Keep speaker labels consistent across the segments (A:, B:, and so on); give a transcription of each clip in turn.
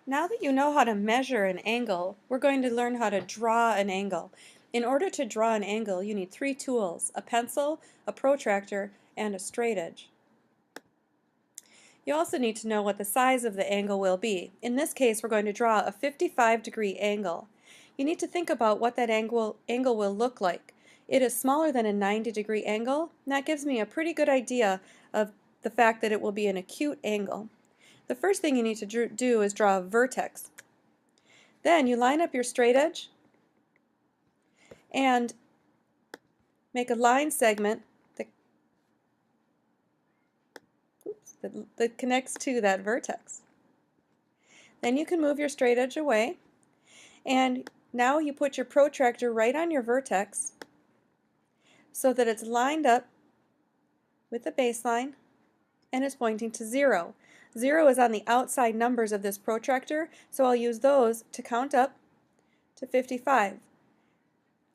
A: Now that you know how to measure an angle, we're going to learn how to draw an angle. In order to draw an angle, you need three tools: a pencil, a protractor, and a straight edge. You also need to know what the size of the angle will be. In this case, we're going to draw a 55-degree angle. You need to think about what that angle will look like. It is smaller than a 90-degree angle, and that gives me a pretty good idea of the fact that it will be an acute angle. The first thing you need to do is draw a vertex. Then you line up your straight edge and make a line segment that connects to that vertex. Then you can move your straight edge away, and now you put your protractor right on your vertex so that it's lined up with the baseline and is pointing to 0. 0 is on the outside numbers of this protractor, so I'll use those to count up to 55.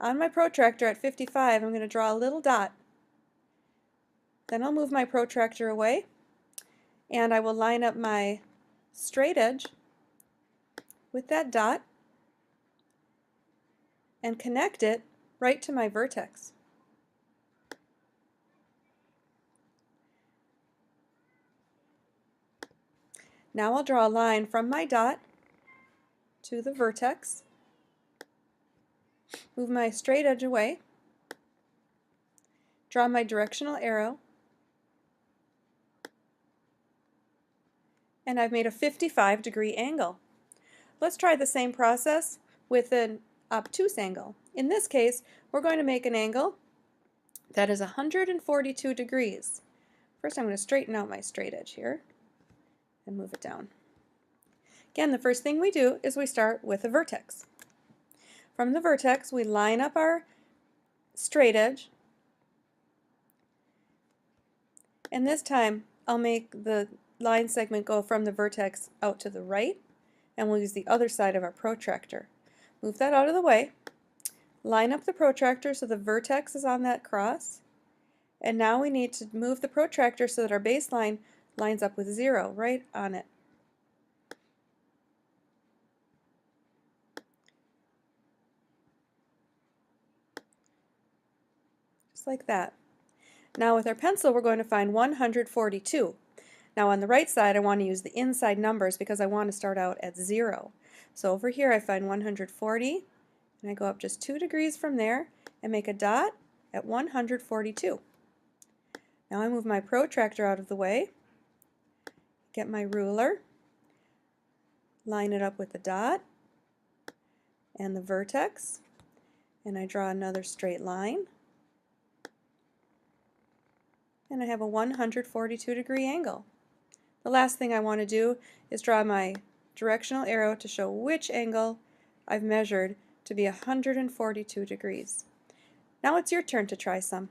A: On my protractor at 55, I'm going to draw a little dot. Then I'll move my protractor away, and I will line up my straight edge with that dot and connect it right to my vertex. Now I'll draw a line from my dot to the vertex, move my straight edge away, draw my directional arrow, and I've made a 55-degree angle. Let's try the same process with an obtuse angle. In this case, we're going to make an angle that is 142 degrees. First, I'm going to straighten out my straight edge here and move it down. Again, the first thing we do is we start with a vertex. From the vertex, we line up our straight edge, and this time I'll make the line segment go from the vertex out to the right, and we'll use the other side of our protractor. Move that out of the way, line up the protractor so the vertex is on that cross, and now we need to move the protractor so that our baseline lines up with 0 right on it. Just like that. Now with our pencil, we're going to find 142. Now on the right side, I want to use the inside numbers because I want to start out at 0. So over here I find 140, and I go up just 2 degrees from there and make a dot at 142. Now I move my protractor out of the way, get my ruler, line it up with the dot and the vertex, and I draw another straight line, and I have a 142-degree angle. The last thing I want to do is draw my directional arrow to show which angle I've measured to be 142 degrees. Now it's your turn to try some.